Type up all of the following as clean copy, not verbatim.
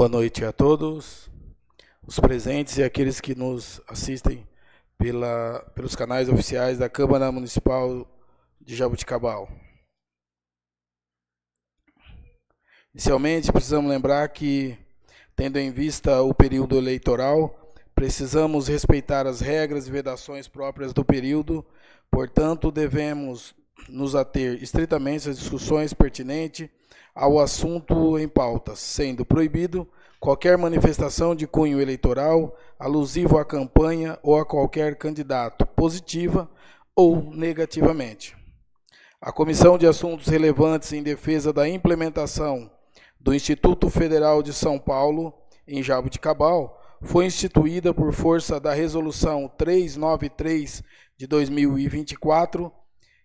Boa noite a todos, os presentes e aqueles que nos assistem pelos canais oficiais da Câmara Municipal de Jaboticabal. Inicialmente, precisamos lembrar que, tendo em vista o período eleitoral, precisamos respeitar as regras e vedações próprias do período, portanto, devemos nos ater estritamente às discussões pertinentes ao assunto em pauta, sendo proibido qualquer manifestação de cunho eleitoral alusivo à campanha ou a qualquer candidato, positiva ou negativamente. A Comissão de Assuntos Relevantes em defesa da implementação do Instituto Federal de São Paulo, em Jaboticabal, foi instituída por força da Resolução 393 de 2024,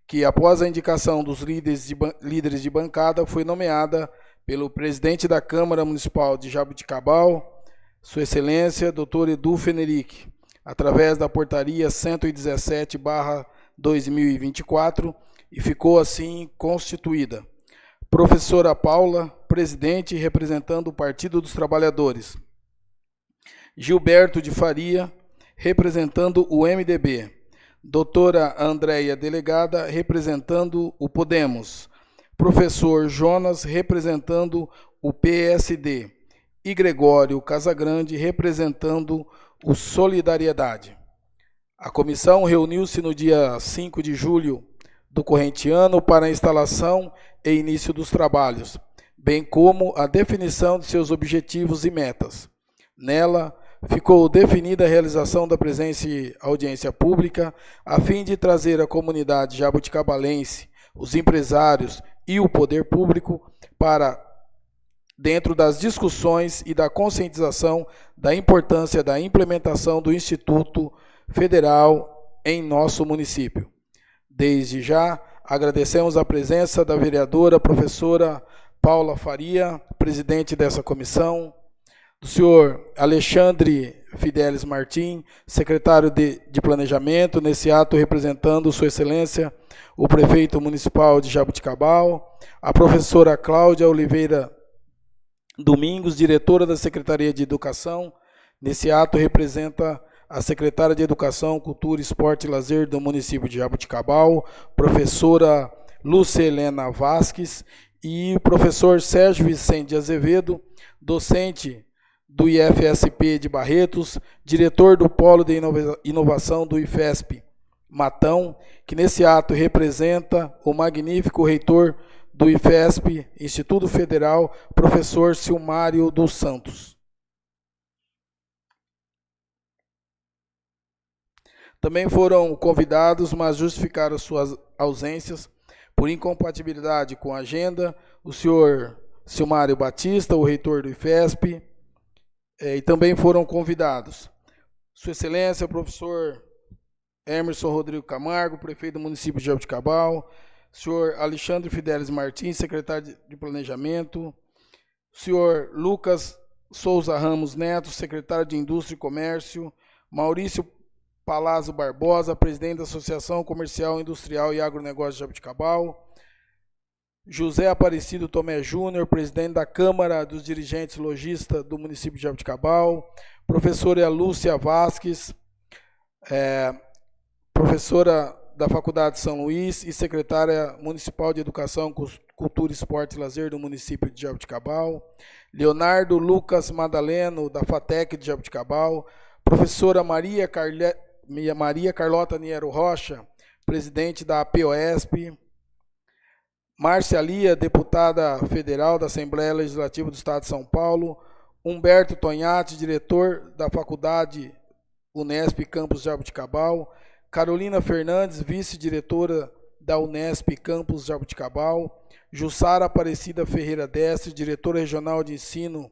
que, após a indicação dos líderes de bancada, foi nomeada pelo presidente da Câmara Municipal de Jaboticabal, Sua Excelência, Dr. Edu Fenerick, através da Portaria 117/2024, e ficou assim constituída. Professora Paula, presidente representando o Partido dos Trabalhadores. Gilberto de Faria, representando o MDB. Doutora Andréia Delegada, representando o Podemos. Professor Jonas, representando o PSD. E Gregório Casagrande, representando o Solidariedade. A comissão reuniu-se no dia 5 de julho do corrente ano para a instalação e início dos trabalhos, bem como a definição de seus objetivos e metas. Nela, ficou definida a realização da presente audiência pública, a fim de trazer a comunidade jabuticabalense, os empresários e o poder público para dentro das discussões e da conscientização da importância da implementação do Instituto Federal em nosso município. Desde já, agradecemos a presença da vereadora professora Paula Faria, presidente dessa comissão, do senhor Alexandre Fidelis Martim, secretário de Planejamento, nesse ato representando Sua Excelência, o prefeito municipal de Jaboticabal, a professora Cláudia Oliveira Domingos, diretora da Secretaria de Educação, nesse ato representa a secretária de Educação, Cultura, Esporte e Lazer do município de Jaboticabal, professora Lúcia Helena Vasques, e o professor Sérgio Vicente de Azevedo, docente do IFSP de Barretos, diretor do Polo de Inovação do IFESP Matão, que nesse ato representa o magnífico reitor do IFESP, Instituto Federal, professor Silmário dos Santos. Também foram convidados, mas justificaram suas ausências por incompatibilidade com a agenda, o senhor Silmário Batista, o reitor do IFESP, e também foram convidados Sua Excelência, o professor Emerson Rodrigo Camargo, prefeito do município de Jaboticabal, senhor Alexandre Fidelis Martins, secretário de Planejamento, senhor Lucas Souza Ramos Neto, secretário de Indústria e Comércio, Maurício Palazzo Barbosa, presidente da Associação Comercial, Industrial e Agronegócio de Jaboticabal, José Aparecido Tomé Júnior, presidente da Câmara dos Dirigentes Logistas do município de Jaboticabal, professora Lúcia Vasques, professora da Faculdade de São Luís e secretária municipal de Educação, Cultura, Esporte e Lazer do município de Jaboticabal, Leonardo Lucas Madaleno, da FATEC de Jaboticabal, professora Maria Carlota Niero Rocha, presidente da APOESP, Márcia Lia, deputada federal da Assembleia Legislativa do Estado de São Paulo, Humberto Tonhati, diretor da Faculdade Unesp Campus Jaboticabal, Carolina Fernandes, vice-diretora da Unesp Campus Jaboticabal, Jussara Aparecida Ferreira Destre, diretora regional de ensino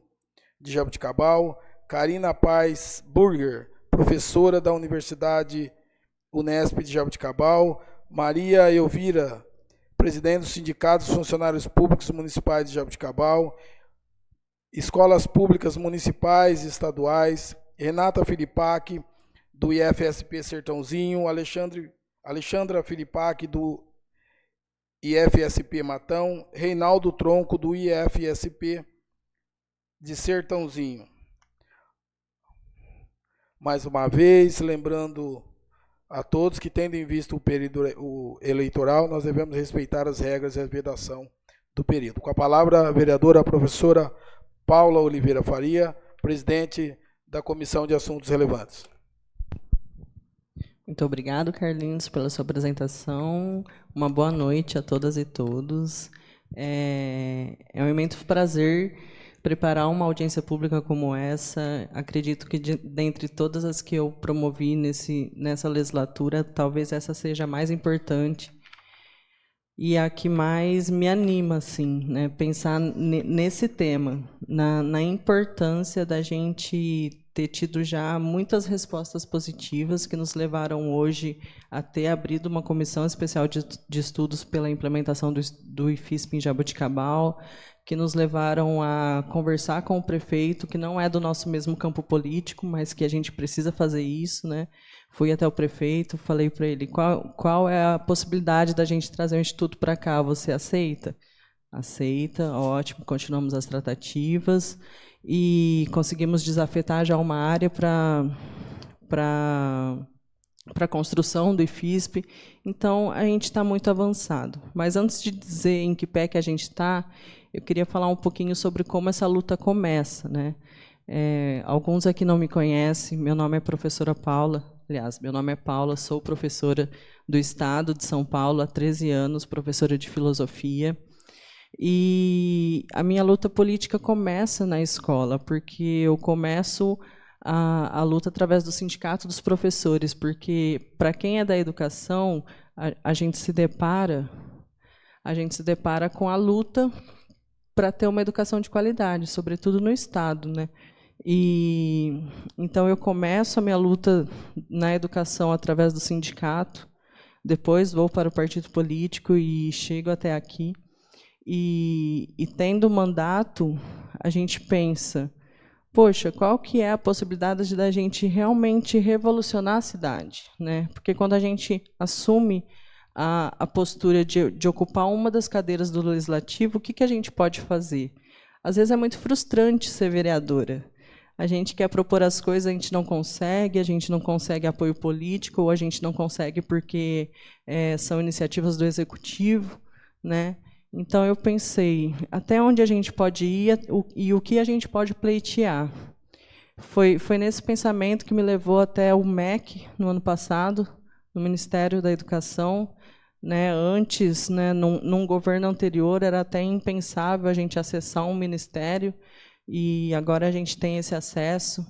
de Jaboticabal, Karina Paz Burger, professora da Universidade Unesp de Jaboticabal, Maria Elvira, presidente do Sindicato dos Funcionários Públicos Municipais de Jaboticabal, Escolas Públicas Municipais e Estaduais, Renata Filipac, do IFSP Sertãozinho, Alexandra Filipac, do IFSP Matão, Reinaldo Tronco, do IFSP de Sertãozinho. Mais uma vez, lembrando a todos que, tendo em vista o período eleitoral, nós devemos respeitar as regras e a vedação do período. Com a palavra, a vereadora, a professora Paula Oliveira Faria, presidente da Comissão de Assuntos Relevantes. Muito obrigado, Carlinhos, pela sua apresentação. Uma boa noite a todas e todos. É um imenso prazer preparar uma audiência pública como essa. Acredito que, dentre todas as que eu promovi nessa legislatura, talvez essa seja a mais importante e a que mais me anima, assim, né, pensar nesse tema, na importância da gente ter tido já muitas respostas positivas que nos levaram hoje a ter abrido uma comissão especial de estudos pela implementação do IFISP em Jaboticabal, que nos levaram a conversar com o prefeito, que não é do nosso mesmo campo político, mas que a gente precisa fazer isso, né? Fui até o prefeito, falei para ele qual é a possibilidade da gente trazer o instituto para cá. Você aceita? Aceita, ótimo. Continuamos as tratativas e conseguimos desafetar já uma área para a construção do IFISP. Então, a gente está muito avançado. Mas antes de dizer em que pé que a gente está, eu queria falar um pouquinho sobre como essa luta começa, né? Alguns aqui não me conhecem, meu nome é professora Paula. Aliás, meu nome é Paula, sou professora do Estado de São Paulo há 13 anos, professora de filosofia. E a minha luta política começa na escola, porque eu começo a luta através do Sindicato dos Professores, porque, para quem é da educação, a gente se depara com a luta para ter uma educação de qualidade, sobretudo no Estado, né? E então eu começo a minha luta na educação através do sindicato, depois vou para o partido político e chego até aqui. E tendo mandato, a gente pensa, poxa, qual que é a possibilidade da gente realmente revolucionar a cidade, né? Porque quando a gente assume a postura de ocupar uma das cadeiras do legislativo, o que a gente pode fazer? Às vezes é muito frustrante ser vereadora. A gente quer propor as coisas, a gente não consegue apoio político, ou a gente não consegue porque são iniciativas do executivo, né? Então, eu pensei, até onde a gente pode ir e o que a gente pode pleitear. Foi nesse pensamento que me levou até o MEC, no ano passado, no Ministério da Educação. Né? Antes, né, num governo anterior, era até impensável a gente acessar um ministério, e agora a gente tem esse acesso.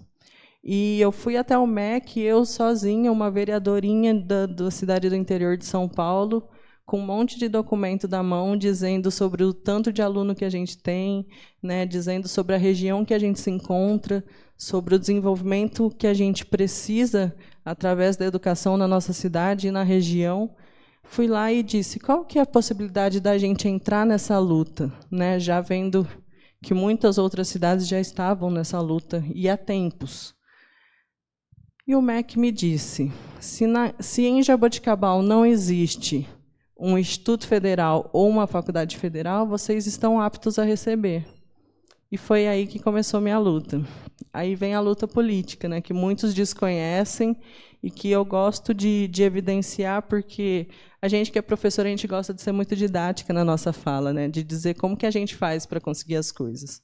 E eu fui até o MEC, eu sozinha, uma vereadorinha da cidade do interior de São Paulo, com um monte de documento na mão, dizendo sobre o tanto de aluno que a gente tem, né, dizendo sobre a região que a gente se encontra, sobre o desenvolvimento que a gente precisa através da educação na nossa cidade e na região. Fui lá e disse, qual que é a possibilidade da gente entrar nessa luta, né, já vendo que muitas outras cidades já estavam nessa luta, e há tempos. E o MEC me disse, se em Jaboticabal não existe um instituto federal ou uma faculdade federal, vocês estão aptos a receber. E foi aí que começou a minha luta. Aí vem a luta política, né, que muitos desconhecem e que eu gosto de evidenciar, porque a gente que é professora, a gente gosta de ser muito didática na nossa fala, né, de dizer como que a gente faz para conseguir as coisas.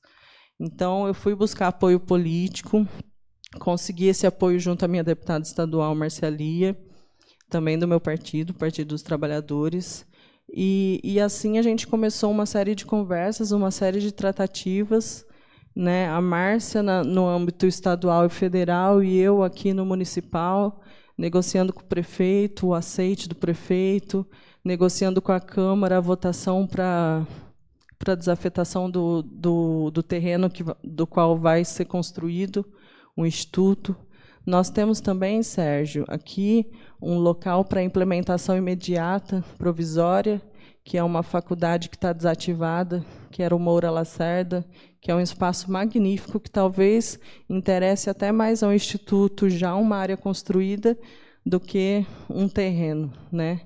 Então, eu fui buscar apoio político, consegui esse apoio junto à minha deputada estadual, Marcialia, também do meu partido, Partido dos Trabalhadores, e assim a gente começou uma série de conversas, uma série de tratativas, né? A Márcia no âmbito estadual e federal, e eu aqui no municipal, negociando com o prefeito, o aceite do prefeito, negociando com a Câmara a votação para a desafetação do terreno do qual vai ser construído um instituto. Nós temos também, Sérgio, aqui um local para implementação imediata, provisória, que é uma faculdade que está desativada, que era o Moura Lacerda, que é um espaço magnífico, que talvez interesse até mais ao Instituto, já uma área construída, do que um terreno, né?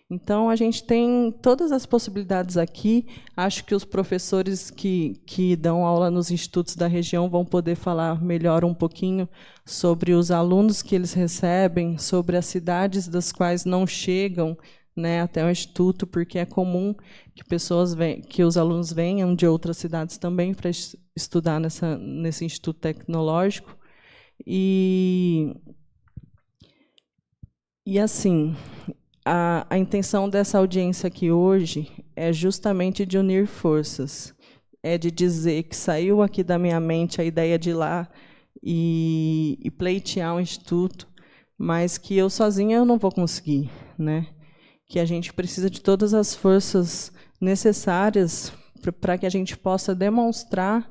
Então, a gente tem todas as possibilidades aqui. Acho que os professores que dão aula nos institutos da região vão poder falar melhor um pouquinho sobre os alunos que eles recebem, sobre as cidades das quais não chegam, né, até o instituto, porque é comum que os alunos venham de outras cidades também para estudar nesse instituto tecnológico. E assim, a intenção dessa audiência aqui hoje é justamente de unir forças, é de dizer que saiu aqui da minha mente a ideia de ir lá e pleitear um instituto, mas que eu sozinha eu não vou conseguir, né? Que a gente precisa de todas as forças necessárias para que a gente possa demonstrar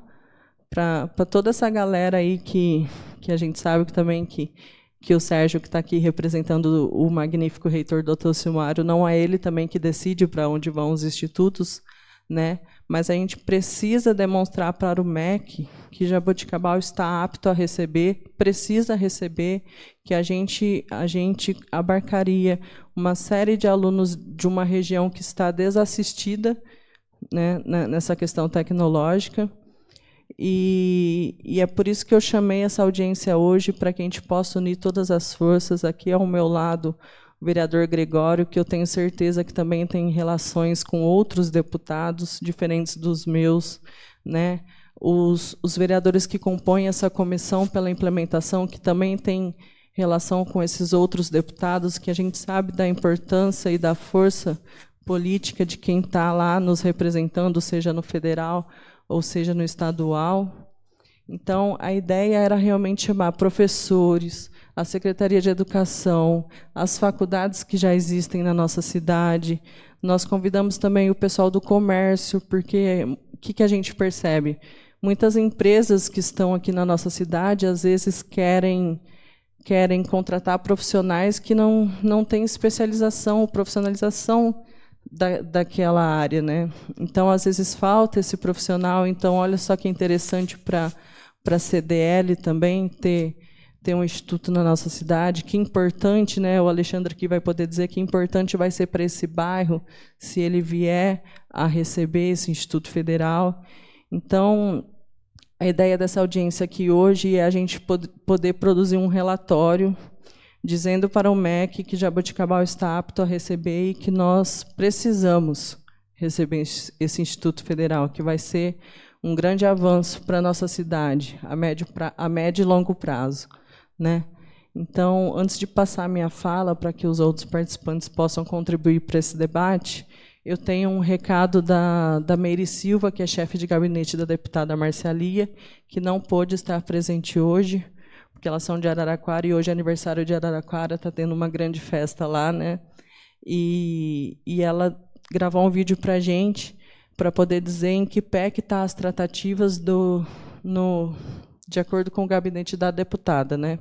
para toda essa galera aí que a gente sabe que também que o Sérgio, que está aqui representando o magnífico reitor Dr. Silmário, não é ele também que decide para onde vão os institutos, né? Mas a gente precisa demonstrar para o MEC que Jaboticabal está apto a receber, precisa receber, que a gente abarcaria uma série de alunos de uma região que está desassistida, né, nessa questão tecnológica. E é por isso que eu chamei essa audiência hoje, para que a gente possa unir todas as forças. Aqui ao meu lado, o vereador Gregório, que eu tenho certeza que também tem relações com outros deputados, diferentes dos meus, né? Os vereadores que compõem essa comissão pela implementação, que também tem relação com esses outros deputados, que a gente sabe da importância e da força política de quem está lá nos representando, seja no federal ou seja no estadual. Então, a ideia era realmente chamar professores, a Secretaria de Educação, as faculdades que já existem na nossa cidade. Nós convidamos também o pessoal do comércio, porque o que a gente percebe? Muitas empresas que estão aqui na nossa cidade, às vezes, querem contratar profissionais que não têm especialização ou profissionalização daquela área, né? Então, às vezes, falta esse profissional. Então, olha só que interessante para a CDL também ter um instituto na nossa cidade. Que importante, né? O Alexandre aqui vai poder dizer que importante vai ser para esse bairro se ele vier a receber esse Instituto Federal. Então, a ideia dessa audiência aqui hoje é a gente poder produzir um relatório dizendo para o MEC que Jaboticabal está apto a receber e que nós precisamos receber esse Instituto Federal, que vai ser um grande avanço para a nossa cidade, a médio e longo prazo, né? Então, antes de passar a minha fala para que os outros participantes possam contribuir para esse debate, eu tenho um recado da Meire Silva, que é chefe de gabinete da deputada Marcialia, que não pôde estar presente hoje, porque elas são de Araraquara, e hoje é aniversário de Araraquara, está tendo uma grande festa lá, né? E ela gravou um vídeo para a gente, para poder dizer em que pé que estão as tratativas de acordo com o gabinete da deputada, né?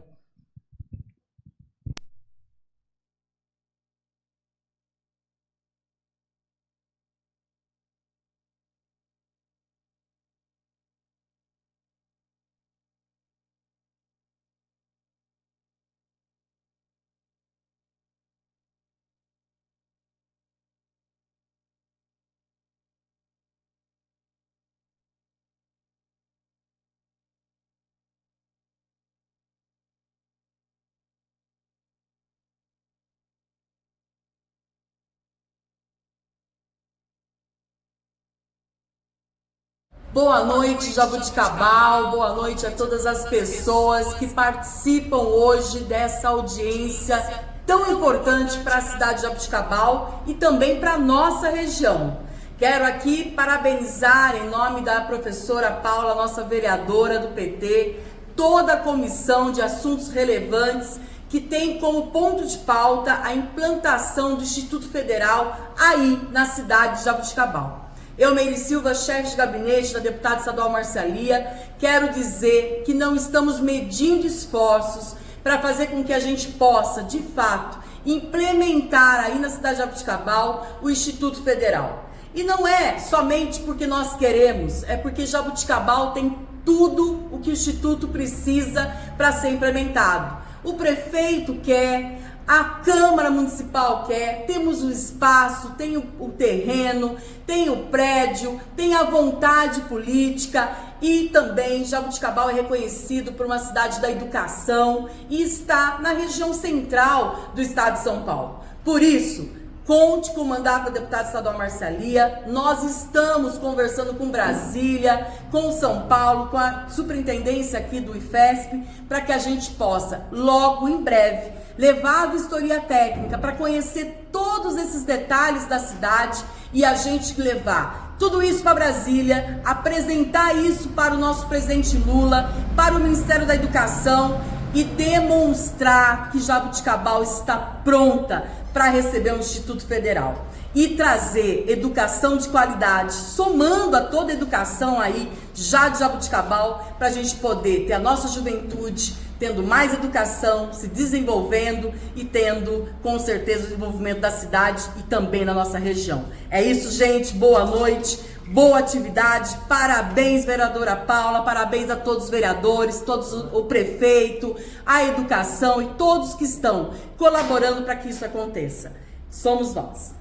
Boa noite, Jaboticabal, boa noite a todas as pessoas que participam hoje dessa audiência tão importante para a cidade de Jaboticabal e também para a nossa região. Quero aqui parabenizar, em nome da professora Paula, nossa vereadora do PT, toda a comissão de assuntos relevantes que tem como ponto de pauta a implantação do Instituto Federal aí na cidade de Jaboticabal. Eu, Meire Silva, chefe de gabinete da deputada estadual Marcialia, quero dizer que não estamos medindo esforços para fazer com que a gente possa, de fato, implementar aí na cidade de Jaboticabal o Instituto Federal. E não é somente porque nós queremos, é porque Jaboticabal tem tudo o que o Instituto precisa para ser implementado. O prefeito quer, a Câmara Municipal quer, temos o espaço, tem o terreno, tem o prédio, tem a vontade política e também Jaboticabal é reconhecido por uma cidade da educação e está na região central do estado de São Paulo. Por isso, conte com o mandato da deputada estadual Marcialia. Nós estamos conversando com Brasília, com São Paulo, com a superintendência aqui do IFESP, para que a gente possa, logo em breve, levar a vistoria técnica para conhecer todos esses detalhes da cidade e a gente levar tudo isso para Brasília, apresentar isso para o nosso presidente Lula, para o Ministério da Educação e demonstrar que Jaboticabal está pronta para receber um Instituto Federal e trazer educação de qualidade, somando a toda a educação aí já de Jaboticabal, para a gente poder ter a nossa juventude tendo mais educação, se desenvolvendo e tendo, com certeza, o desenvolvimento da cidade e também na nossa região. É isso, gente. Boa noite, boa atividade. Parabéns, vereadora Paula, parabéns a todos os vereadores, o prefeito, a educação e todos que estão colaborando para que isso aconteça. Somos nós.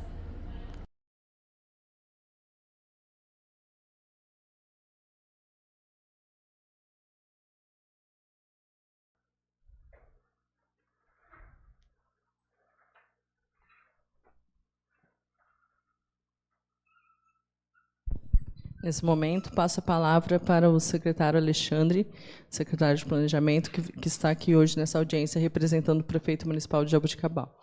Nesse momento, passo a palavra para o secretário Alexandre, secretário de Planejamento, que está aqui hoje nessa audiência representando o prefeito municipal de Jaboticabal.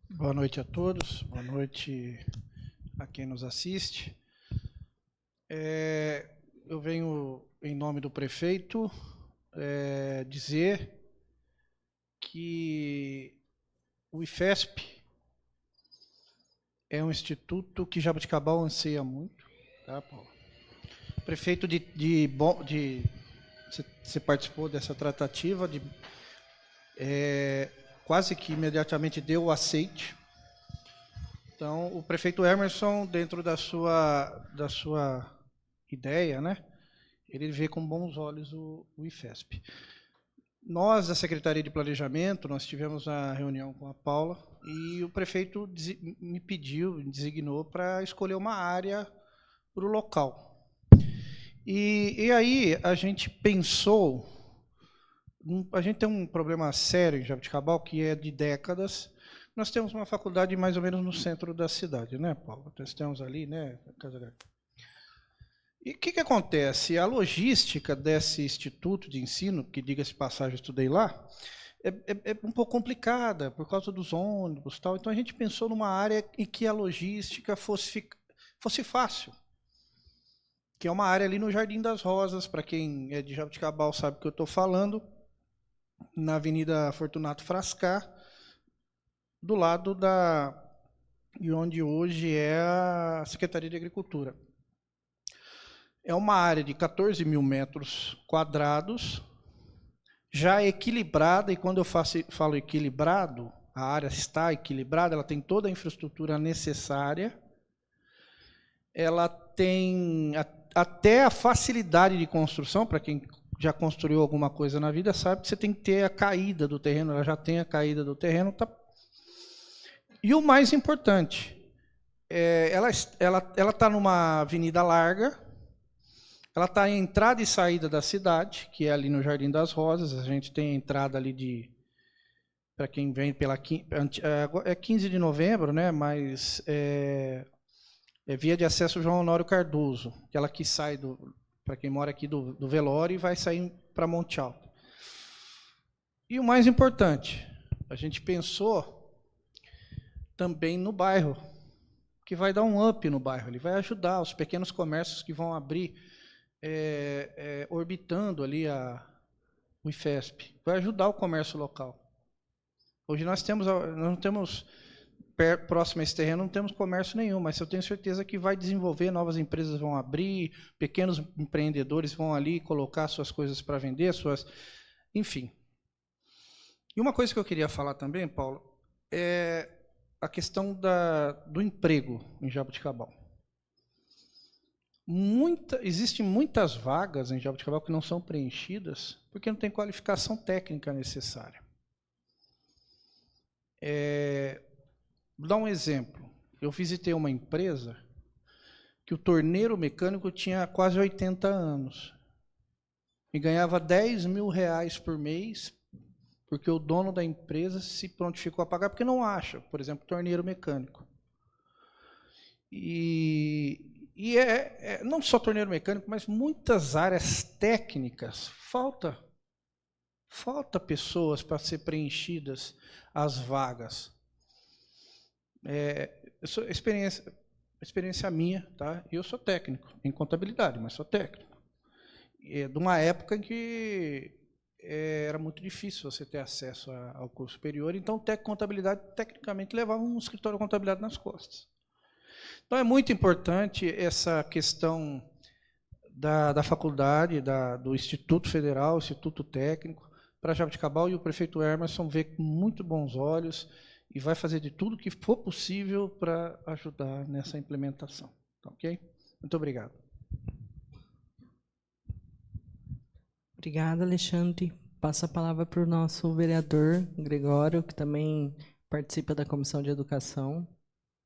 Boa noite a todos, boa noite a quem nos assiste. Eu venho, em nome do prefeito, dizer que o IFESP é um instituto que Jaboticabal anseia muito, tá, Paulo? Prefeito você participou dessa tratativa, quase que imediatamente deu o aceite. Então, o prefeito Emerson, dentro da sua ideia, né, ele vê com bons olhos o IFESP. Nós, da Secretaria de Planejamento, nós tivemos a reunião com a Paula e o prefeito me designou para escolher uma área para o local. E aí a gente pensou, a gente tem um problema sério em Jaboticabal, que é de décadas. Nós temos uma faculdade mais ou menos no centro da cidade, né, Paula? Nós temos ali, né, Casa. E o que acontece? A logística desse instituto de ensino, que, diga-se de passagem, eu estudei lá, é um pouco complicada, por causa dos ônibus e tal. Então, a gente pensou numa área em que a logística fosse fácil, que é uma área ali no Jardim das Rosas, para quem é de Jaboticabal sabe o que eu estou falando, na Avenida Fortunato Frascar, do lado de onde hoje é a Secretaria de Agricultura. É uma área de 14 mil metros quadrados, já equilibrada, e quando eu falo equilibrado, a área está equilibrada, ela tem toda a infraestrutura necessária, ela tem até a facilidade de construção, para quem já construiu alguma coisa na vida sabe que você tem que ter a caída do terreno, ela já tem a caída do terreno. E o mais importante, ela está numa avenida larga, ela está em entrada e saída da cidade, que é ali no Jardim das Rosas. A gente tem a entrada ali para quem vem pela 15 de novembro, né? Mas é via de acesso João Honório Cardoso, aquela que sai para quem mora aqui do Velório e vai sair para Monte Alto. E o mais importante, a gente pensou também no bairro, que vai dar um up no bairro, ele vai ajudar os pequenos comércios que vão abrir, orbitando ali o IFESP, vai ajudar o comércio local. Hoje nós não temos, próximo a esse terreno, não temos comércio nenhum, mas eu tenho certeza que vai desenvolver, novas empresas vão abrir, pequenos empreendedores vão ali colocar suas coisas para vender, enfim. E uma coisa que eu queria falar também, Paulo, é a questão do emprego em Jaboticabal. Existem muitas vagas em Jaboticabal que não são preenchidas porque não tem qualificação técnica necessária. Vou dar um exemplo. Eu visitei uma empresa que o torneiro mecânico tinha quase 80 anos e ganhava R$10.000 por mês, porque o dono da empresa se prontificou a pagar, porque não acha, por exemplo, torneiro mecânico. E não só torneiro mecânico, mas muitas áreas técnicas, falta pessoas para ser preenchidas as vagas. Experiência minha, tá? Eu sou técnico em contabilidade, mas sou técnico. De uma época em que era muito difícil você ter acesso ao curso superior, então contabilidade tecnicamente levava um escritório de contabilidade nas costas. Então é muito importante essa questão da faculdade, do Instituto Federal, Instituto Técnico, para Jaboticabal, e o prefeito Emerson vê com muito bons olhos e vai fazer de tudo que for possível para ajudar nessa implementação. Tá, ok? Muito obrigado. Obrigada, Alexandre. Passo a palavra para o nosso vereador Gregório, que também participa da Comissão de Educação,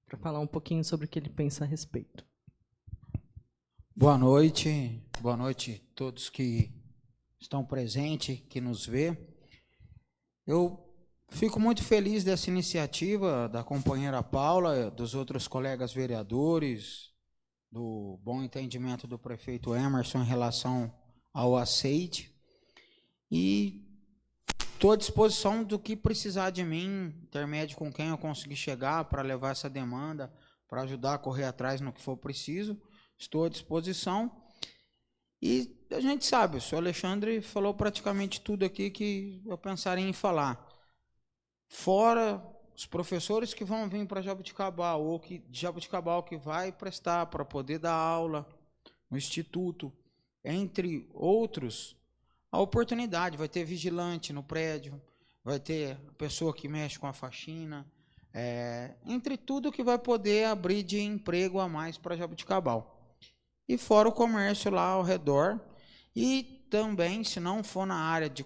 para falar um pouquinho sobre o que ele pensa a respeito. Boa noite a todos que estão presentes, que nos vê. Eu fico muito feliz dessa iniciativa da companheira Paula, dos outros colegas vereadores, do bom entendimento do prefeito Emerson em relação ao aceite, e estou à disposição do que precisar de mim, intermédio com quem eu conseguir chegar para levar essa demanda, para ajudar a correr atrás no que for preciso. Estou à disposição. E a gente sabe, o senhor Alexandre falou praticamente tudo aqui que eu pensaria em falar. Fora os professores que vão vir para Jaboticabal, ou que Jaboticabal que vai prestar para poder dar aula no Instituto, entre outros, a oportunidade. Vai ter vigilante no prédio, vai ter a pessoa que mexe com a faxina, entre tudo que vai poder abrir de emprego a mais para Jaboticabal. E fora o comércio lá ao redor. E também, se não for na área de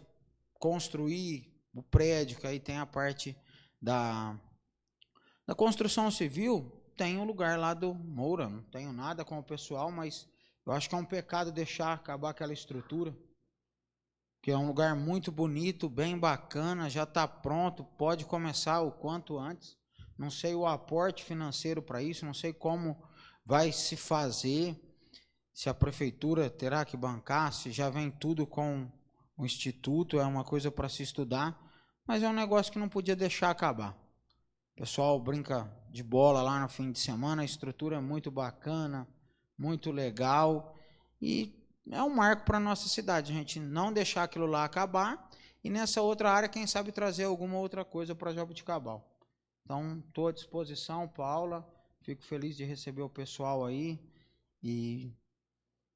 construir o prédio, que aí tem a parte da construção civil, tem o lugar lá do Moura. Não tenho nada com o pessoal, mas eu acho que é um pecado deixar acabar aquela estrutura, que é um lugar muito bonito, bem bacana, já está pronto, pode começar o quanto antes. Não sei o aporte financeiro para isso, não sei como vai se fazer, se a prefeitura terá que bancar, se já vem tudo com o Instituto, é uma coisa para se estudar, mas é um negócio que não podia deixar acabar. O pessoal brinca de bola lá no fim de semana, a estrutura é muito bacana, muito legal, e é um marco para a nossa cidade, a gente não deixar aquilo lá acabar, e nessa outra área, quem sabe trazer alguma outra coisa para Jaboticabal. Então, estou à disposição, Paula, fico feliz de receber o pessoal aí, e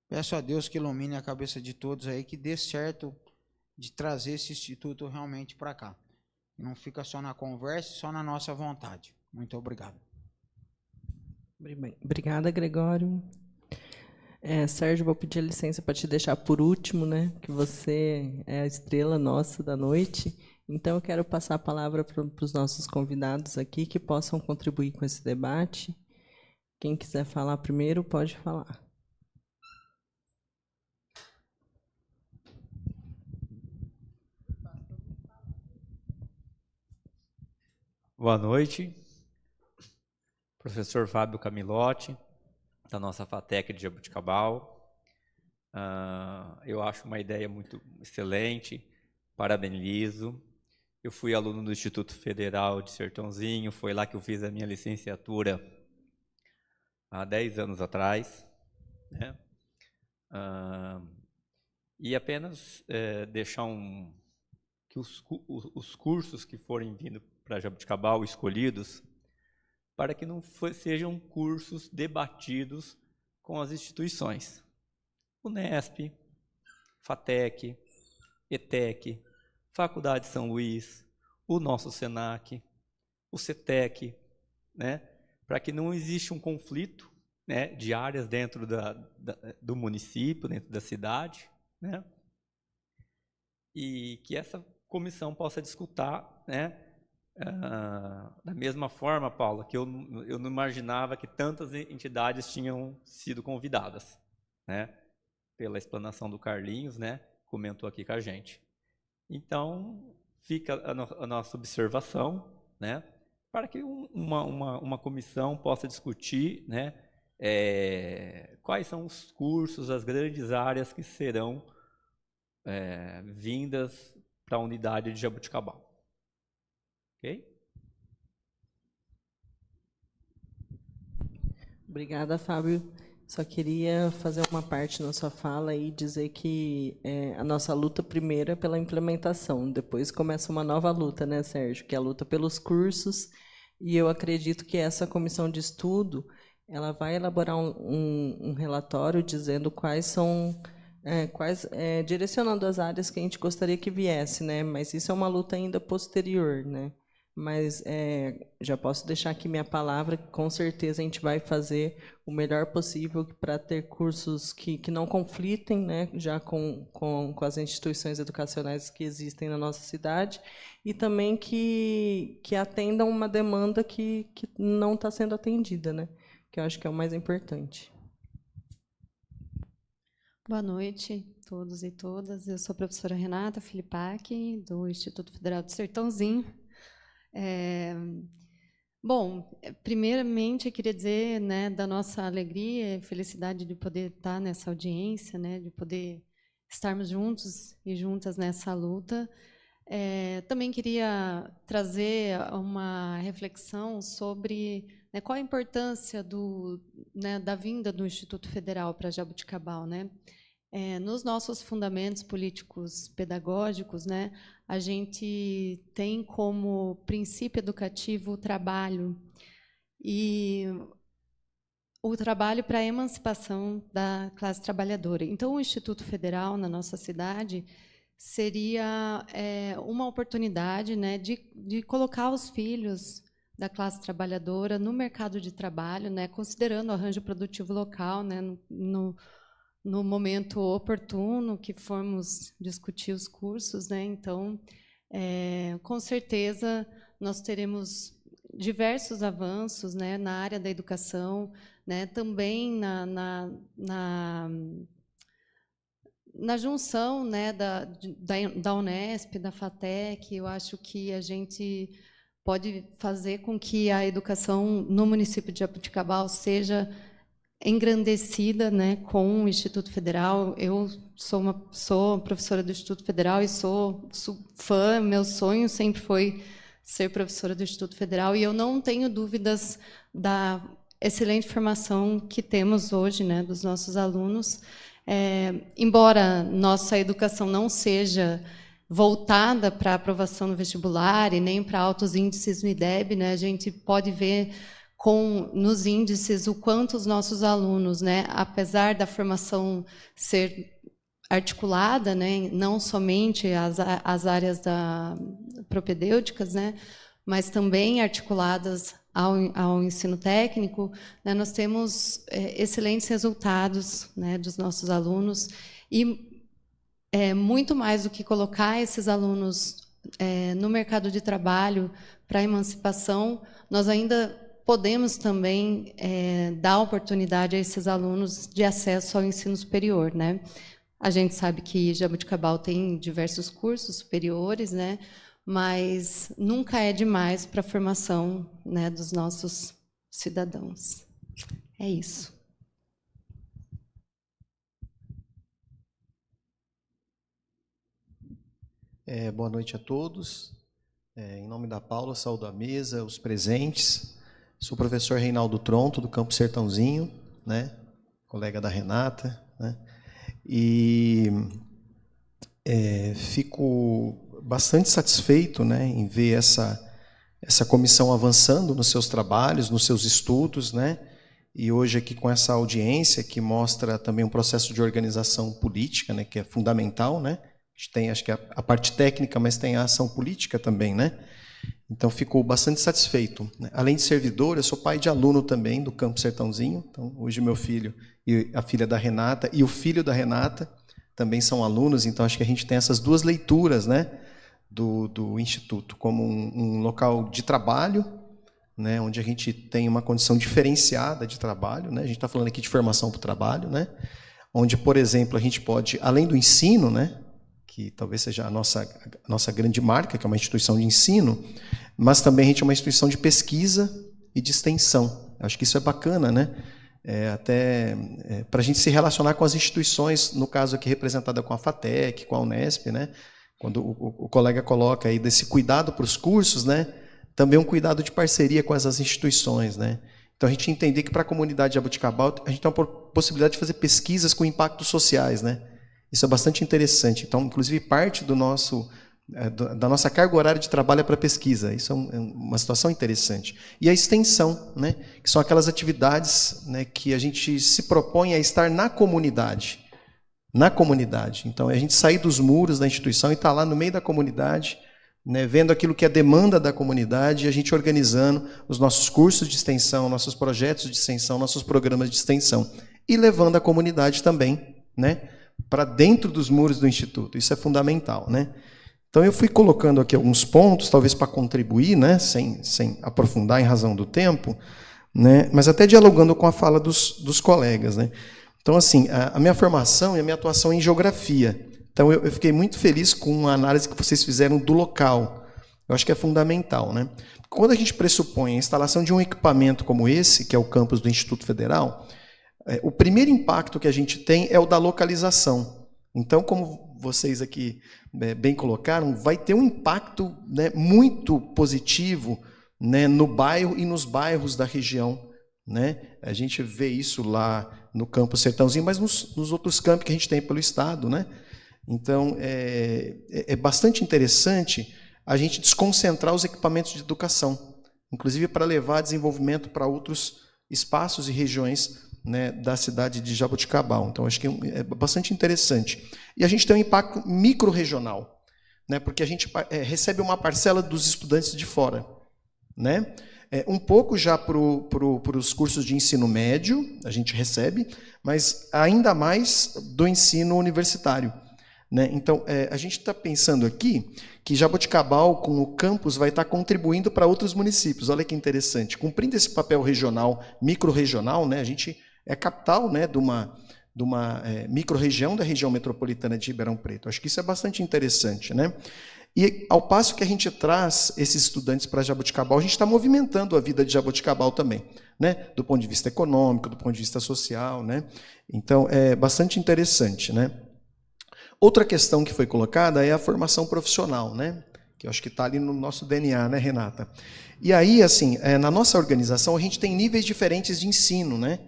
peço a Deus que ilumine a cabeça de todos aí, que dê certo de trazer esse instituto realmente para cá. Não fica só na conversa, só na nossa vontade. Muito obrigado. Obrigada, Gregório. Sérgio, vou pedir licença para te deixar por último, né? Que você é a estrela nossa da noite. Então, eu quero passar a palavra para os nossos convidados aqui, que possam contribuir com esse debate. Quem quiser falar primeiro, pode falar. Boa noite, professor Fábio Camilotti, da nossa FATEC de Jaboticabal. Eu acho uma ideia muito excelente, parabenizo. Eu fui aluno do Instituto Federal de Sertãozinho, foi lá que eu fiz a minha licenciatura há 10 anos atrás, né? E apenas deixar que os cursos que forem vindo para Jaboticabal escolhidos, para que não sejam cursos debatidos com as instituições. Unesp, FATEC, ETEC, Faculdade São Luís, o nosso SENAC, o CETEC, né? Para que não exista um conflito né, de áreas dentro do município, dentro da cidade, né, e que essa comissão possa discutir, né, da mesma forma, Paula, que eu não imaginava que tantas entidades tinham sido convidadas, né, pela explanação do Carlinhos, né, comentou aqui com a gente. Então, fica a nossa observação, né, para que uma comissão possa discutir, né, quais são os cursos, as grandes áreas que serão vindas para a unidade de Jaboticabal. Ok? Obrigada, Fábio. Só queria fazer uma parte na sua fala e dizer que a nossa luta primeiro é pela implementação, depois começa uma nova luta, né, Sérgio? Que é a luta pelos cursos, e eu acredito que essa comissão de estudo ela vai elaborar um relatório dizendo quais são, direcionando as áreas que a gente gostaria que viesse, né? Mas isso é uma luta ainda posterior, né? Mas já posso deixar aqui minha palavra, que com certeza a gente vai fazer o melhor possível para ter cursos que não conflitem, né, já com as instituições educacionais que existem na nossa cidade, e também que atendam uma demanda que não está sendo atendida, né, que eu acho que é o mais importante. Boa noite a todos e todas. Eu sou a professora Renata Filipac, do Instituto Federal do Sertãozinho. Bom, primeiramente eu queria dizer, né, da nossa alegria e felicidade de poder estar nessa audiência, né, de poder estarmos juntos e juntas nessa luta. Também queria trazer uma reflexão sobre, né, qual a importância da vinda do Instituto Federal para Jaboticabal, né? Nos nossos fundamentos políticos pedagógicos, né, a gente tem como princípio educativo o trabalho, e o trabalho para a emancipação da classe trabalhadora. Então, o Instituto Federal, na nossa cidade, seria uma oportunidade, né, de colocar os filhos da classe trabalhadora no mercado de trabalho, né, considerando o arranjo produtivo local, né, no momento oportuno que formos discutir os cursos, né? Então, com certeza, nós teremos diversos avanços, né, na área da educação, né, também na junção, né, da Unesp, da FATEC. Eu acho que a gente pode fazer com que a educação no município de Jaboticabal seja engrandecida, né, com o Instituto Federal. Eu sou professora do Instituto Federal e sou fã. Meu sonho sempre foi ser professora do Instituto Federal, e eu não tenho dúvidas da excelente formação que temos hoje, né, dos nossos alunos. Embora nossa educação não seja voltada para a aprovação no vestibular e nem para altos índices no IDEB, né, a gente pode ver nos índices o quanto os nossos alunos, né, apesar da formação ser articulada, né, não somente as áreas propedêuticas, né, mas também articuladas ao ensino técnico, né, nós temos excelentes resultados, né, dos nossos alunos, e muito mais do que colocar esses alunos no mercado de trabalho para a emancipação, nós ainda podemos também dar oportunidade a esses alunos de acesso ao ensino superior, né? A gente sabe que Jaboticabal tem diversos cursos superiores, né? Mas nunca é demais para a formação, né, dos nossos cidadãos. É isso. Boa noite a todos. Em nome da Paula, saúdo a mesa, os presentes. Sou o professor Reinaldo Tronto, do Campo Sertãozinho, né? Colega da Renata, né? E fico bastante satisfeito, né, em ver essa comissão avançando nos seus trabalhos, nos seus estudos, né? E hoje aqui com essa audiência que mostra também um processo de organização política, né, que é fundamental, né? A gente tem, acho que a parte técnica, mas tem a ação política também, né? Então, fico bastante satisfeito, né? Além de servidor, eu sou pai de aluno também do Campo Sertãozinho. Então, hoje meu filho e a filha da Renata e o filho da Renata também são alunos. Então, acho que a gente tem essas duas leituras, né, do Instituto, como um local de trabalho, né, onde a gente tem uma condição diferenciada de trabalho, né? A gente está falando aqui de formação para o trabalho, né? Onde, por exemplo, a gente pode, além do ensino, né, que talvez seja a nossa grande marca, que é uma instituição de ensino, mas também a gente é uma instituição de pesquisa e de extensão. Acho que isso é bacana, né? Para a gente se relacionar com as instituições, no caso aqui representada com a FATEC, com a Unesp, né? Quando o colega coloca aí desse cuidado para os cursos, né? Também um cuidado de parceria com essas instituições, né? Então a gente entender que para a comunidade de Jaboticabal a gente tem uma possibilidade de fazer pesquisas com impactos sociais, né? Isso é bastante interessante. Então, inclusive, parte da nossa carga horária de trabalho é para pesquisa. Isso é uma situação interessante. E a extensão, né, que são aquelas atividades, né, que a gente se propõe a estar na comunidade. Na comunidade. Então, é a gente sair dos muros da instituição e estar lá no meio da comunidade, né, vendo aquilo que é demanda da comunidade e a gente organizando os nossos cursos de extensão, nossos projetos de extensão, nossos programas de extensão. E levando a comunidade também, né, para dentro dos muros do Instituto. Isso é fundamental, né? Então, eu fui colocando aqui alguns pontos, talvez para contribuir, né, sem aprofundar em razão do tempo, né, mas até dialogando com a fala dos colegas, né? Então, assim, a minha formação e a minha atuação em geografia. Então, eu fiquei muito feliz com a análise que vocês fizeram do local. Eu acho que é fundamental, né? Quando a gente pressupõe a instalação de um equipamento como esse, que é o campus do Instituto Federal, o primeiro impacto que a gente tem é o da localização. Então, como vocês aqui bem colocaram, vai ter um impacto, né, muito positivo, né, no bairro e nos bairros da região, né? A gente vê isso lá no Campo Sertãozinho, mas nos outros campos que a gente tem pelo estado, né? Então, é bastante interessante a gente desconcentrar os equipamentos de educação, inclusive para levar desenvolvimento para outros espaços e regiões, né, da cidade de Jaboticabal. Então, acho que é bastante interessante. E a gente tem um impacto micro-regional, né, porque a gente recebe uma parcela dos estudantes de fora, né? Um pouco já para os cursos de ensino médio, a gente recebe, mas ainda mais do ensino universitário, né? Então, a gente está pensando aqui que Jaboticabal, com o campus, vai estar contribuindo para outros municípios. Olha que interessante. Cumprindo esse papel regional, micro-regional, né, a gente é capital, né, de uma micro-região da região metropolitana de Ribeirão Preto. Acho que isso é bastante interessante, né? E, ao passo que a gente traz esses estudantes para Jaboticabal, a gente está movimentando a vida de Jaboticabal também, né? Do ponto de vista econômico, do ponto de vista social, né? Então, é bastante interessante, né? Outra questão que foi colocada é a formação profissional, né? Que eu acho que está ali no nosso DNA, né, Renata? E aí, assim, na nossa organização, a gente tem níveis diferentes de ensino, né?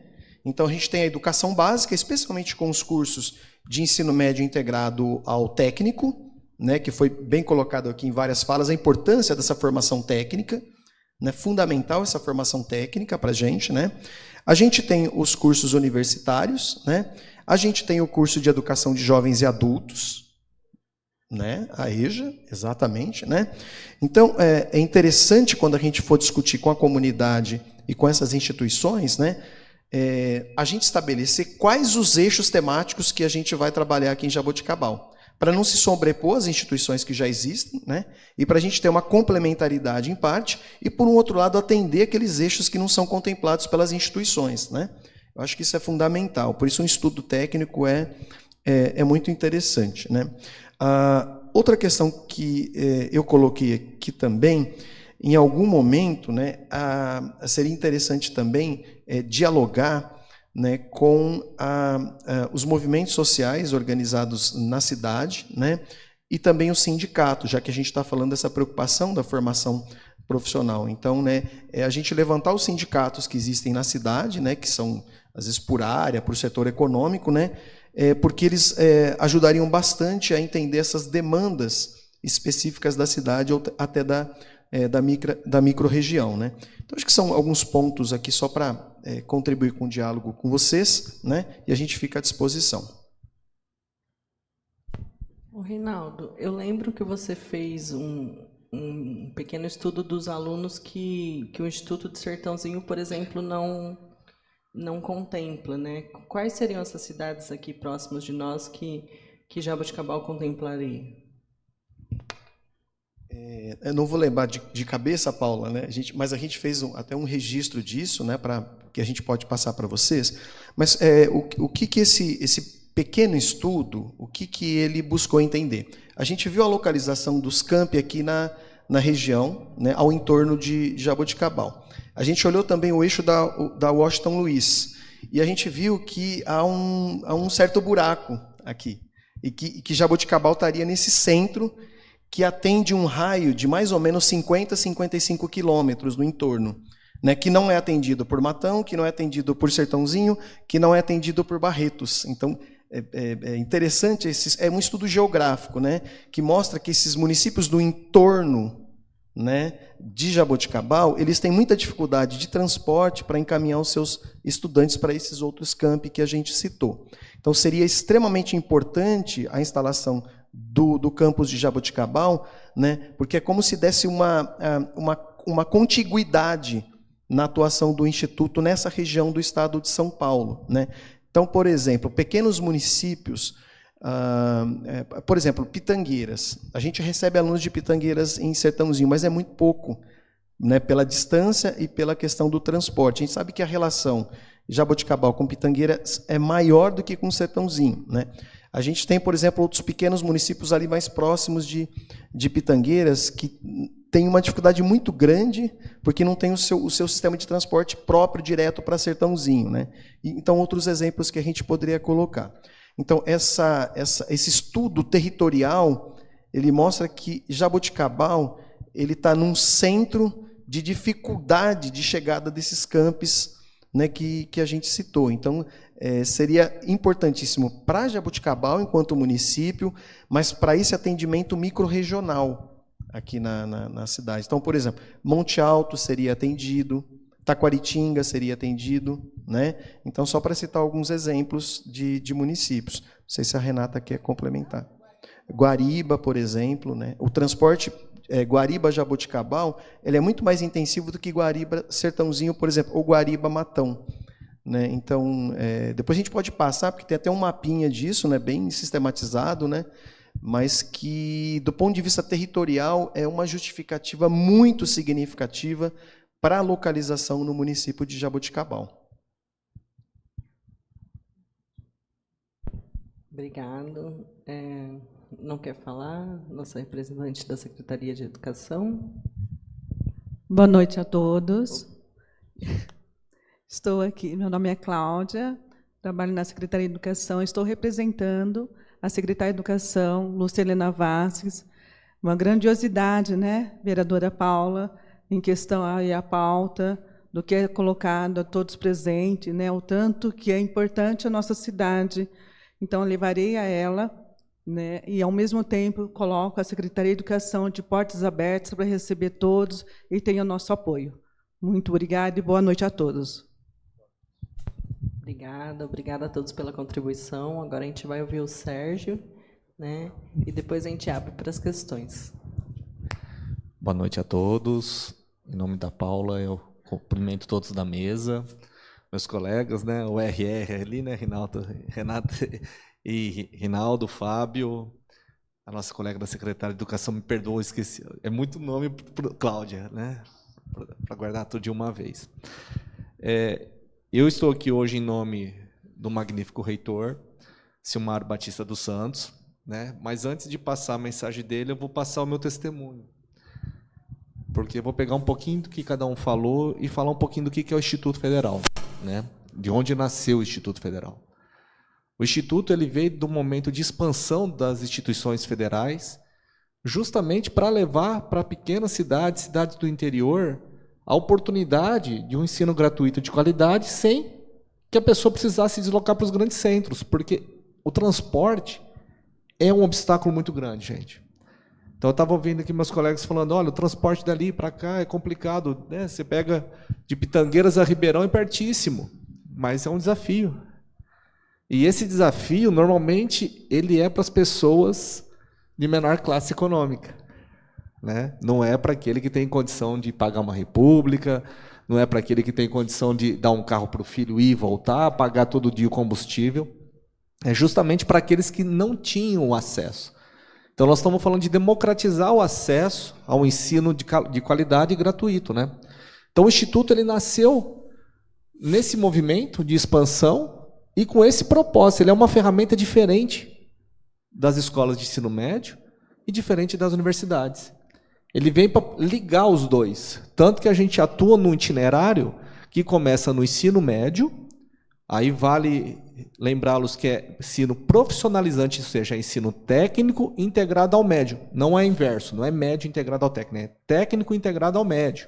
Então, a gente tem a educação básica, especialmente com os cursos de ensino médio integrado ao técnico, né, que foi bem colocado aqui em várias falas, a importância dessa formação técnica, né, fundamental essa formação técnica para a gente, né? A gente tem os cursos universitários, né? A gente tem o curso de educação de jovens e adultos, né? A EJA, exatamente, né? Então, é interessante quando a gente for discutir com a comunidade e com essas instituições, né, a gente estabelecer quais os eixos temáticos que a gente vai trabalhar aqui em Jaboticabal, para não se sobrepor às instituições que já existem, né? E para a gente ter uma complementaridade em parte, e, por um outro lado, atender aqueles eixos que não são contemplados pelas instituições, né? Eu acho que isso é fundamental, por isso um estudo técnico é muito interessante, né? Outra questão que eu coloquei aqui também, em algum momento, né, seria interessante também dialogar, né, com os movimentos sociais organizados na cidade, né, e também o sindicato, já que a gente está falando dessa preocupação da formação profissional. Então, né, a gente levantar os sindicatos que existem na cidade, né, que são, às vezes, por área, por setor econômico, né, porque eles ajudariam bastante a entender essas demandas específicas da cidade ou até da micro-região, né. Então, acho que são alguns pontos aqui só para contribuir com o diálogo com vocês, né, e a gente fica à disposição. Reinaldo, eu lembro que você fez um pequeno estudo dos alunos que o Instituto de Sertãozinho, por exemplo, não contempla, né? Quais seriam essas cidades aqui próximas de nós que Jaboticabal contemplaria? Eu não vou lembrar de cabeça, Paula, né? Mas a gente fez até um registro disso, né? Que a gente pode passar para vocês. Mas o que esse pequeno estudo, o que ele buscou entender? A gente viu a localização dos campi aqui na região, né, ao entorno de Jaboticabal. A gente olhou também o eixo da Washington Luiz, e a gente viu que há um certo buraco aqui, e que Jaboticabal estaria nesse centro, que atende um raio de mais ou menos 50, 55 quilômetros no entorno, né, que não é atendido por Matão, que não é atendido por Sertãozinho, que não é atendido por Barretos. Então, é interessante, é um estudo geográfico, né, que mostra que esses municípios do entorno, né, de Jaboticabal, eles têm muita dificuldade de transporte para encaminhar os seus estudantes para esses outros campi que a gente citou. Então, seria extremamente importante a instalação do campus de Jaboticabal, né, porque é como se desse uma contiguidade na atuação do Instituto nessa região do estado de São Paulo, né. Então, por exemplo, pequenos municípios, por exemplo, Pitangueiras. A gente recebe alunos de Pitangueiras em Sertãozinho, mas é muito pouco, né, pela distância e pela questão do transporte. A gente sabe que a relação Jaboticabal com Pitangueiras é maior do que com Sertãozinho, né? A gente tem, por exemplo, outros pequenos municípios ali mais próximos de Pitangueiras que têm uma dificuldade muito grande porque não tem o seu sistema de transporte próprio direto para Sertãozinho, né? Então, outros exemplos que a gente poderia colocar. Então, esse estudo territorial, ele mostra que Jaboticabal ele está num centro de dificuldade de chegada desses campos, né, que a gente citou. Então, seria importantíssimo para Jaboticabal, enquanto município, mas para esse atendimento microrregional aqui na cidade. Então, por exemplo, Monte Alto seria atendido, Taquaritinga seria atendido, né? Então, só para citar alguns exemplos de municípios. Não sei se a Renata quer complementar. Guariba, por exemplo, né? O transporte Guariba-Jaboticabal, ele é muito mais intensivo do que Guariba-Sertãozinho, por exemplo, ou Guariba-Matão, né? Então, depois a gente pode passar, porque tem até um mapinha disso, né, bem sistematizado, né, mas que, do ponto de vista territorial, é uma justificativa muito significativa para a localização no município de Jaboticabal. Obrigado. Não quer falar? Nossa representante da Secretaria de Educação. Boa noite a todos. Estou aqui, meu nome é Cláudia, trabalho na Secretaria de Educação, estou representando a Secretária de Educação, Lúcia Helena Vasques, uma grandiosidade, né, vereadora Paula, em questão aí a pauta do que é colocado a todos presentes, né, o tanto que é importante a nossa cidade. Então, levarei a ela, né, e, ao mesmo tempo, coloco a Secretaria de Educação de portas abertas para receber todos e tenha o nosso apoio. Muito obrigada e boa noite a todos. Obrigada a todos pela contribuição. Agora a gente vai ouvir o Sérgio, né, e depois a gente abre para as questões. Boa noite a todos. Em nome da Paula, eu cumprimento todos da mesa, meus colegas, né, o RR ali, né, Renata e Rinaldo, Fábio, a nossa colega da Secretaria de Educação, me perdoa, esqueci. É muito nome, Cláudia, né, para guardar tudo de uma vez. Eu estou aqui hoje em nome do magnífico reitor, Silmar Batista dos Santos, né, mas antes de passar a mensagem dele, eu vou passar o meu testemunho. Porque eu vou pegar um pouquinho do que cada um falou e falar um pouquinho do que é o Instituto Federal, né? De onde nasceu o Instituto Federal. O Instituto ele veio do momento de expansão das instituições federais, justamente para levar para pequenas cidades, cidades do interior, a oportunidade de um ensino gratuito de qualidade sem que a pessoa precisasse se deslocar para os grandes centros, porque o transporte é um obstáculo muito grande, gente. Então, eu estava ouvindo aqui meus colegas falando, olha, o transporte dali para cá é complicado, né? Você pega de Pitangueiras a Ribeirão, é pertíssimo, mas é um desafio. E esse desafio, normalmente, ele é para as pessoas de menor classe econômica. né? Não é para aquele que tem condição de pagar uma república, não é para aquele que tem condição de dar um carro para o filho ir e voltar, pagar todo dia o combustível. É justamente para aqueles que não tinham acesso. Então, nós estamos falando de democratizar o acesso ao ensino de qualidade e gratuito, né? Então, o Instituto ele nasceu nesse movimento de expansão e com esse propósito. Ele é uma ferramenta diferente das escolas de ensino médio e diferente das universidades. Ele vem para ligar os dois. Tanto que a gente atua num itinerário que começa no ensino médio, aí vale lembrá-los que é ensino profissionalizante, ou seja, ensino técnico integrado ao médio. Não é inverso, não é médio integrado ao técnico, é técnico integrado ao médio.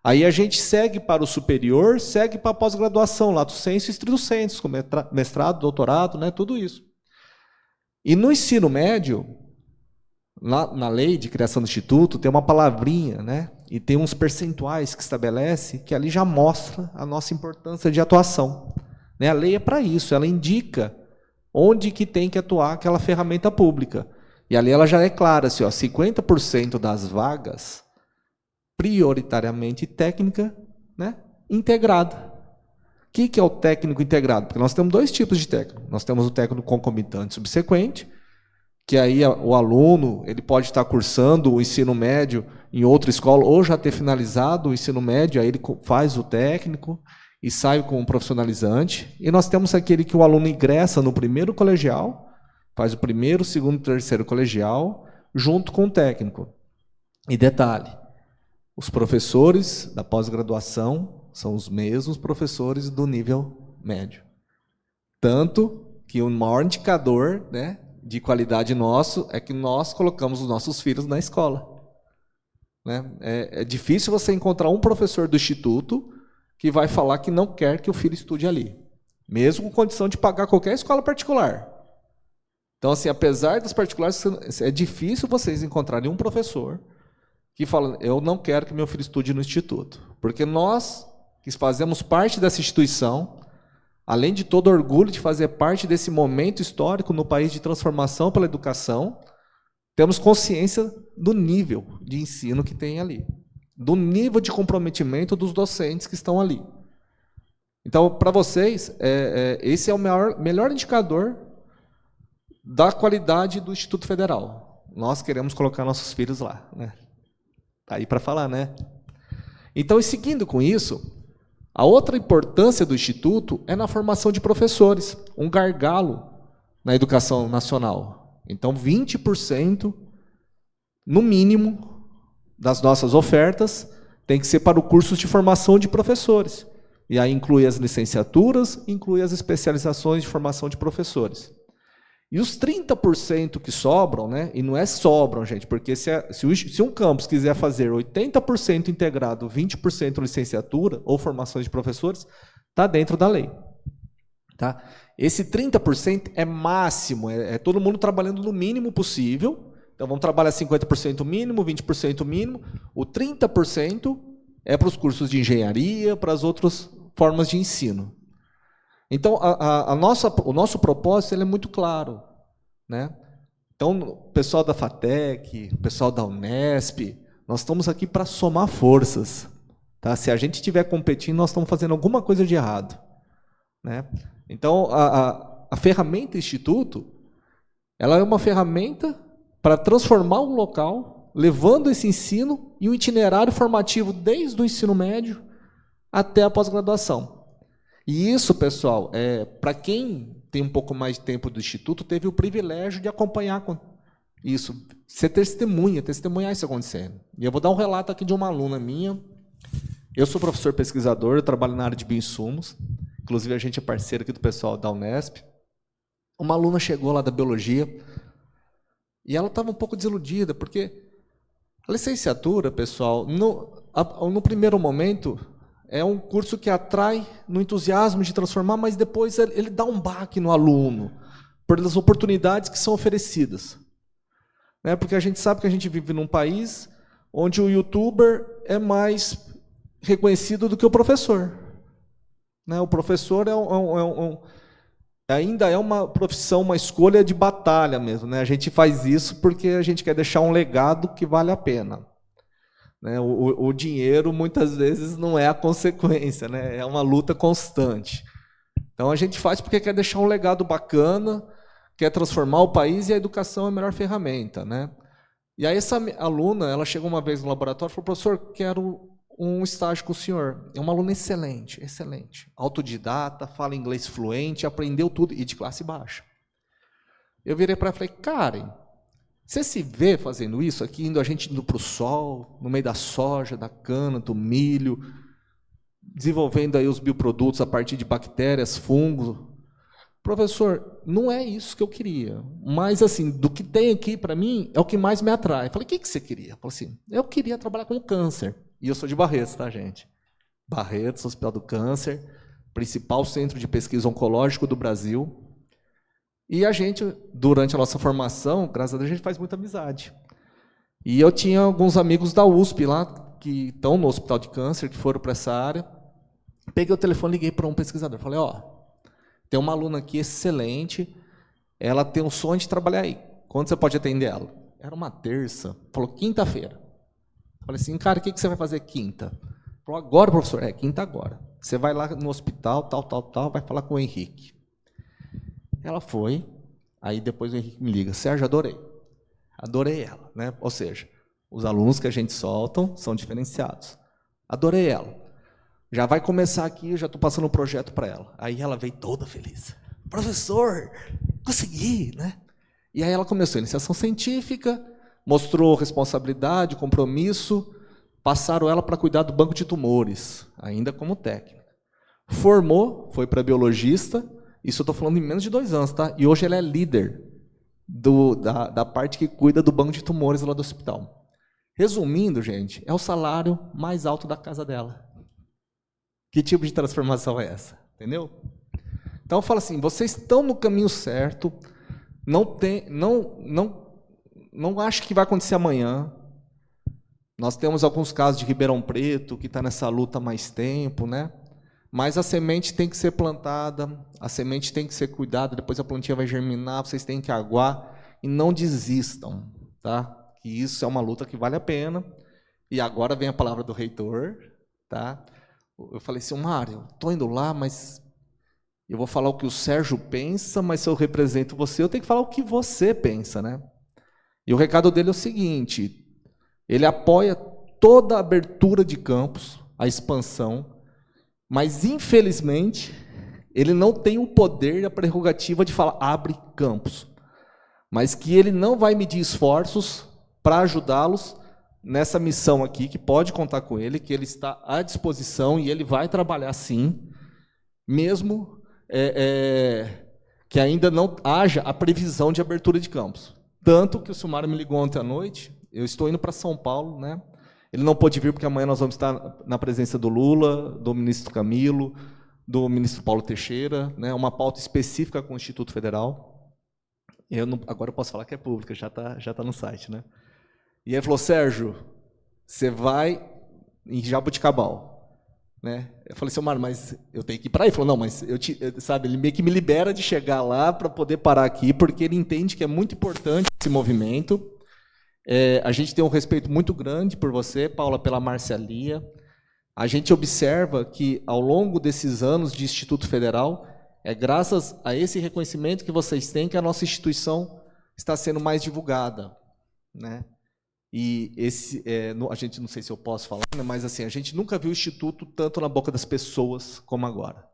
Aí a gente segue para o superior, segue para a pós-graduação, lato sensu e stricto sensu, com mestrado, doutorado, né, tudo isso. E no ensino médio, na lei de criação do Instituto, tem uma palavrinha, né, e tem uns percentuais que estabelece, que ali já mostra a nossa importância de atuação. A lei é para isso, ela indica onde que tem que atuar aquela ferramenta pública. E ali ela já é clara, assim, 50% das vagas, prioritariamente técnica, né, integrada. O que é o técnico integrado? Porque nós temos dois tipos de técnico. Nós temos o técnico concomitante subsequente, que aí o aluno ele pode estar cursando o ensino médio em outra escola, ou já ter finalizado o ensino médio, aí ele faz o técnico e sai com um profissionalizante. E nós temos aquele que o aluno ingressa no primeiro colegial, faz o primeiro, segundo, terceiro colegial, junto com o técnico. E detalhe, os professores da pós-graduação são os mesmos professores do nível médio. Tanto que o maior indicador, né, de qualidade nosso é que nós colocamos os nossos filhos na escola. Né? É difícil você encontrar um professor do Instituto que vai falar que não quer que o filho estude ali, mesmo com condição de pagar qualquer escola particular. Então, assim, apesar das particulares, é difícil vocês encontrarem um professor que fala, eu não quero que meu filho estude no Instituto. Porque nós, que fazemos parte dessa instituição, além de todo orgulho de fazer parte desse momento histórico no país de transformação pela educação, temos consciência do nível de ensino que tem ali, do nível de comprometimento dos docentes que estão ali. Então, para vocês, esse é o melhor indicador da qualidade do Instituto Federal. Nós queremos colocar nossos filhos lá. Né? Tá aí para falar, né? Então, e seguindo com isso, a outra importância do Instituto é na formação de professores, um gargalo na educação nacional. Então, 20%, no mínimo, das nossas ofertas tem que ser para o curso de formação de professores. E aí inclui as licenciaturas, inclui as especializações de formação de professores. E os 30% que sobram, né, e não é sobram, gente, porque se um campus quiser fazer 80% integrado, 20% licenciatura ou formação de professores, está dentro da lei. Tá? Esse 30% é máximo, é todo mundo trabalhando no mínimo possível. Então, vamos trabalhar 50% mínimo, 20% mínimo. O 30% é para os cursos de engenharia, para as outras formas de ensino. Então, o nosso propósito ele é muito claro. Né? Então, o pessoal da FATEC, o pessoal da Unesp, nós estamos aqui para somar forças. Tá? Se a gente estiver competindo, nós estamos fazendo alguma coisa de errado. Né? Então, a ferramenta Instituto, ela é uma ferramenta para transformar um local, levando esse ensino e o itinerário formativo desde o ensino médio até a pós-graduação. E isso, pessoal, para quem tem um pouco mais de tempo do Instituto, teve o privilégio de acompanhar isso, ser testemunhar isso acontecendo. E eu vou dar um relato aqui de uma aluna minha. Eu sou professor pesquisador, eu trabalho na área de bioinsumos, inclusive a gente é parceiro aqui do pessoal da Unesp. Uma aluna chegou lá da biologia, e ela estava um pouco desiludida, porque a licenciatura, pessoal, no primeiro momento, é um curso que atrai no entusiasmo de transformar, mas depois ele dá um baque no aluno, pelas oportunidades que são oferecidas. Né? Porque a gente sabe que a gente vive num país onde o youtuber é mais reconhecido do que o professor. Né? O professor ainda é uma profissão, uma escolha de batalha mesmo, né? A gente faz isso porque a gente quer deixar um legado que vale a pena. Né? O dinheiro, muitas vezes, não é a consequência, né? É uma luta constante. Então, a gente faz porque quer deixar um legado bacana, quer transformar o país, e a educação é a melhor ferramenta. Né? E aí, essa aluna, ela chegou uma vez no laboratório e falou: professor, quero um estágio com o senhor. É uma aluna excelente, excelente. Autodidata, fala inglês fluente, aprendeu tudo, e de classe baixa. Eu virei para ela e falei: Karen, você se vê fazendo isso aqui, a gente indo para o sol, no meio da soja, da cana, do milho, desenvolvendo aí os bioprodutos a partir de bactérias, fungos? Professor, não é isso que eu queria, mas assim, do que tem aqui para mim é o que mais me atrai. Eu falei: o que você queria? Eu falei assim: eu queria trabalhar com câncer. E eu sou de Barretos, tá, gente? Barretos, Hospital do Câncer, principal centro de pesquisa oncológico do Brasil. E a gente, durante a nossa formação, graças a Deus, a gente faz muita amizade. E eu tinha alguns amigos da USP lá, que estão no Hospital de Câncer, que foram para essa área. Peguei o telefone e liguei para um pesquisador. Falei: ó, tem uma aluna aqui excelente, ela tem um sonho de trabalhar aí. Quando você pode atender ela? Era uma terça. Falou: quinta-feira. Falei assim: cara, o que você vai fazer quinta? Falou: agora, professor? É, quinta agora. Você vai lá no hospital, tal, vai falar com o Henrique. Ela foi, aí depois o Henrique me liga: Sérgio, adorei. Adorei ela. Né? Ou seja, os alunos que a gente soltam são diferenciados. Adorei ela. Já vai começar aqui, eu já estou passando um projeto para ela. Aí ela veio toda feliz: professor, consegui. Né? E aí ela começou a iniciação científica, mostrou responsabilidade, compromisso, passaram ela para cuidar do banco de tumores, ainda como técnica. Formou, foi para biologista, isso eu estou falando em menos de 2 anos, tá? E hoje ela é líder da parte que cuida do banco de tumores lá do hospital. Resumindo, gente, é o salário mais alto da casa dela. Que tipo de transformação é essa? Entendeu? Então, eu falo assim: vocês estão no caminho certo, não acho que vai acontecer amanhã. Nós temos alguns casos de Ribeirão Preto, que está nessa luta há mais tempo, né? Mas a semente tem que ser plantada, a semente tem que ser cuidada, depois a plantinha vai germinar, vocês têm que aguar, e não desistam, tá? Que isso é uma luta que vale a pena. E agora vem a palavra do reitor, tá? Eu falei assim: Mário, estou indo lá, mas eu vou falar o que o Sérgio pensa, mas se eu represento você, eu tenho que falar o que você pensa, né? E o recado dele é o seguinte: ele apoia toda a abertura de campus, a expansão, mas, infelizmente, ele não tem o poder e a prerrogativa de falar: abre campus. Mas que ele não vai medir esforços para ajudá-los nessa missão aqui, que pode contar com ele, que ele está à disposição e ele vai trabalhar sim, mesmo que ainda não haja a previsão de abertura de campus. Tanto que o Silmar me ligou ontem à noite, eu estou indo para São Paulo, né? Ele não pôde vir porque amanhã nós vamos estar na presença do Lula, do ministro Camilo, do ministro Paulo Teixeira, né? Uma pauta específica com o Instituto Federal. Agora eu posso falar que é pública, já tá no site, né? E ele falou: Sérgio, você vai em Jaboticabal, né? Eu falei: seu Mário, mas eu tenho que ir para aí. Ele falou: não, mas sabe, ele meio que me libera de chegar lá para poder parar aqui, porque ele entende que é muito importante esse movimento. A gente tem um respeito muito grande por você, Paula, pela Marcialia. A gente observa que, ao longo desses anos de Instituto Federal, é graças a esse reconhecimento que vocês têm que a nossa instituição está sendo mais divulgada, né? E a gente, não sei se eu posso falar, né, mas assim, a gente nunca viu o Instituto tanto na boca das pessoas como agora.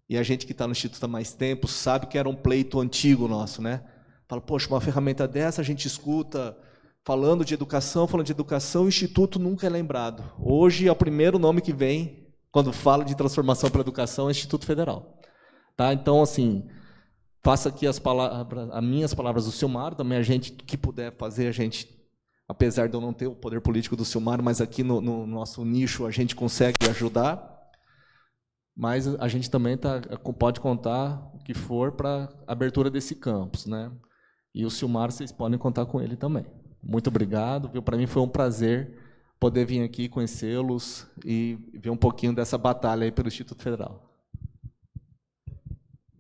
E a gente que está no Instituto há mais tempo sabe que era um pleito antigo nosso, né? Fala: poxa, uma ferramenta dessa a gente escuta falando de educação, o Instituto nunca é lembrado. Hoje é o primeiro nome que vem quando fala de transformação para a educação, é Instituto Federal. Tá? Então, assim, faça aqui as minhas palavras do Silmar, também a gente que puder fazer, a gente, apesar de eu não ter o poder político do Silmar, mas aqui no nosso nicho a gente consegue ajudar, mas a gente também pode contar o que for para a abertura desse campus, né? E o Silmar, vocês podem contar com ele também. Muito obrigado, viu? Para mim foi um prazer poder vir aqui conhecê-los e ver um pouquinho dessa batalha aí pelo Instituto Federal.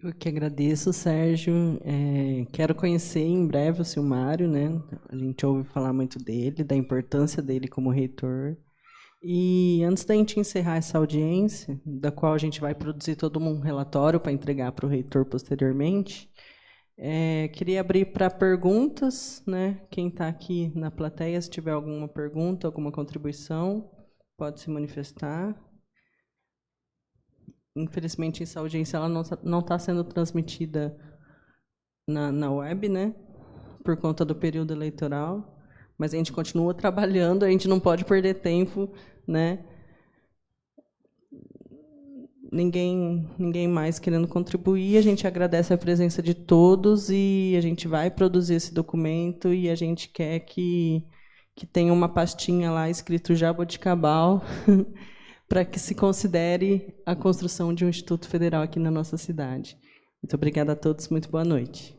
Eu que agradeço, Sérgio. Quero conhecer em breve o Silmário, né? A gente ouve falar muito dele, da importância dele como reitor. E antes da gente encerrar essa audiência, da qual a gente vai produzir todo um relatório para entregar para o reitor posteriormente, queria abrir para perguntas, né? Quem está aqui na plateia, se tiver alguma pergunta, alguma contribuição, pode se manifestar. Infelizmente, essa audiência ela não está sendo transmitida na web, né? Por conta do período eleitoral. Mas a gente continua trabalhando, a gente não pode perder tempo, né? Ninguém mais querendo contribuir. A gente agradece a presença de todos e a gente vai produzir esse documento e a gente quer que tenha uma pastinha lá escrito Jaboticabal para que se considere a construção de um Instituto Federal aqui na nossa cidade. Muito obrigada a todos, muito boa noite.